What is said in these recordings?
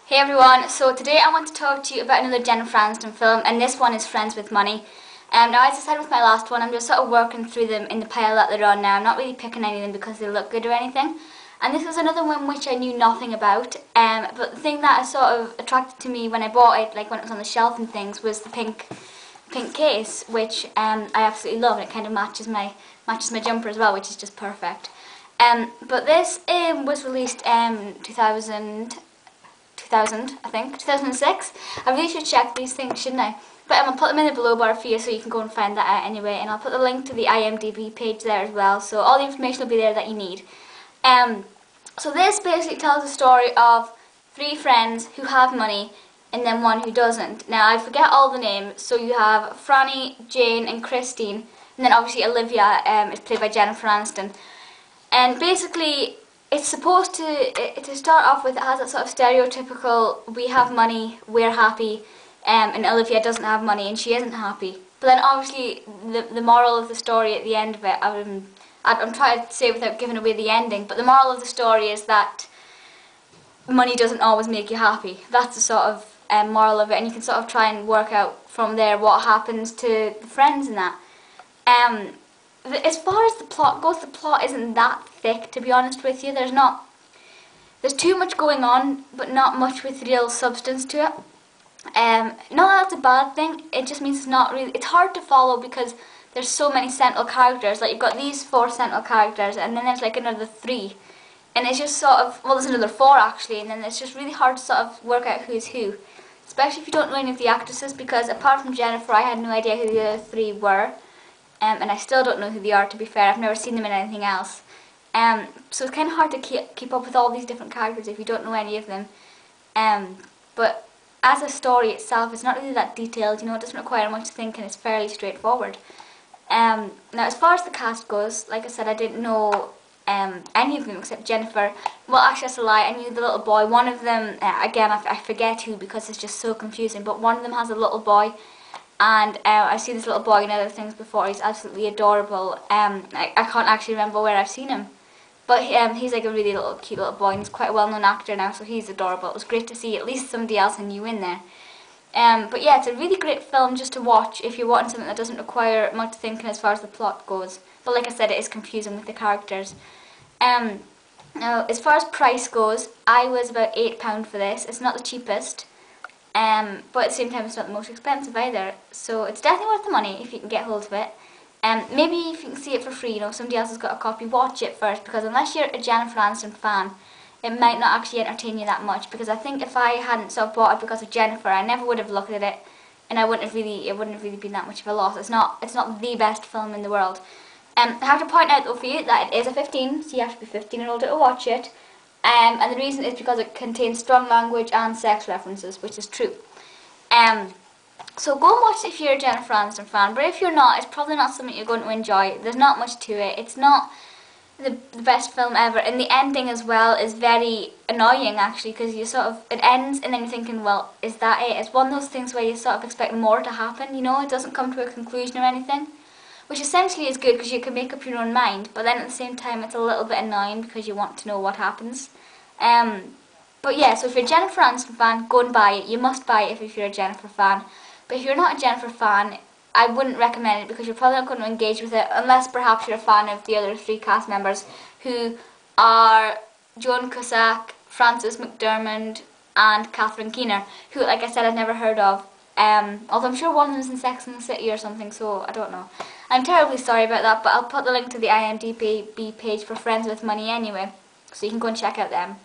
Hey everyone, so today I want to talk to you about another Jennifer Aniston film, and this one is Friends with Money. Now, as I said with my last one, I'm just sort of working through them in the pile that they're on now. I'm not really picking any of them because they look good or anything. And this was another one which I knew nothing about, but the thing that sort of attracted to me when I bought it, like when it was on the shelf and things, was the pink case, which I absolutely love, and it kind of matches my jumper as well, which is just perfect. But this was released 2006. I really should check these things, shouldn't I? But I'll put them in the below bar for you so you can go and find that out anyway, and I'll put the link to the IMDb page there as well, so all the information will be there that you need. So this basically tells the story of 3 friends who have money and then one who doesn't. Now, I forget all the names, so you have Franny, Jane and Christine, and then obviously Olivia is played by Jennifer Aniston. And basically, it's supposed to start off with, it has that sort of stereotypical, we have money, we're happy, and Olivia doesn't have money and she isn't happy. But then obviously the moral of the story at the end of it, I'm trying to say without giving away the ending, but the moral of the story is that money doesn't always make you happy. That's the sort of moral of it, and you can sort of try and work out from there what happens to the friends and that. As far as the plot goes, the plot isn't that thick, to be honest with you. There's too much going on, but not much with real substance to it. Not that that's a bad thing, it just means it's hard to follow because there's so many central characters. Like, you've got these 4 central characters, and then there's like another 3. And it's just sort of, well, there's another 4 actually, and then it's just really hard to sort of work out who's who. Especially if you don't know any of the actresses, because apart from Jennifer, I had no idea who the other 3 were. And I still don't know who they are, to be fair. I've never seen them in anything else. So it's kind of hard to keep up with all these different characters if you don't know any of them. But as a story itself, it's not really that detailed, you know, it doesn't require much thinking, it's fairly straightforward. Now, as far as the cast goes, like I said, I didn't know any of them except Jennifer. Well, actually, that's a lie, I knew the little boy. One of them, again, I forget who because it's just so confusing, but one of them has a little boy. And I've seen this little boy in other things before. He's absolutely adorable. I can't actually remember where I've seen him, but he's like a really cute little boy, and he's quite a well-known actor now, so he's adorable. It was great to see at least somebody else I knew in there. But yeah, it's a really great film just to watch if you're watching something that doesn't require much thinking as far as the plot goes. But like I said, it is confusing with the characters. Now, as far as price goes, I was about £8 for this. It's not the cheapest. But at the same time, it's not the most expensive either, so it's definitely worth the money if you can get hold of it. Maybe if you can see it for free, you know, somebody else has got a copy, watch it first, because unless you're a Jennifer Aniston fan, it might not actually entertain you that much, because I think if I hadn't sort of bought it because of Jennifer, I never would have looked at it, and it wouldn't have really been that much of a loss. It's not the best film in the world. I have to point out though for you that it is a 15, so you have to be 15 and older to watch it. And the reason is because it contains strong language and sex references, which is true. So go and watch it if you're a Jennifer Aniston fan, but if you're not, it's probably not something you're going to enjoy. There's not much to it. It's not the best film ever, and the ending as well is very annoying actually, because it ends and then you're thinking, well, is that it? It's one of those things where you sort of expect more to happen, you know, it doesn't come to a conclusion or anything. Which essentially is good because you can make up your own mind, but then at the same time it's a little bit annoying because you want to know what happens. But yeah, so if you're a Jennifer Aniston fan, go and buy it. You must buy it if you're a Jennifer fan. But if you're not a Jennifer fan, I wouldn't recommend it because you're probably not going to engage with it unless perhaps you're a fan of the other 3 cast members, who are Joan Cusack, Frances McDormand and Catherine Keener, who, like I said, I've never heard of. Although I'm sure one of them's in Sex and the City or something, so I don't know. I'm terribly sorry about that, but I'll put the link to the IMDb page for Friends with Money anyway, so you can go and check out them.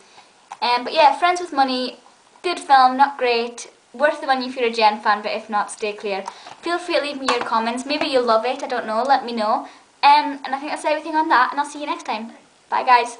But yeah, Friends with Money, good film, not great, worth the money if you're a Jen fan, but if not, stay clear. Feel free to leave me your comments, maybe you'll love it, I don't know, let me know. And I think that's everything on that, and I'll see you next time. Bye guys.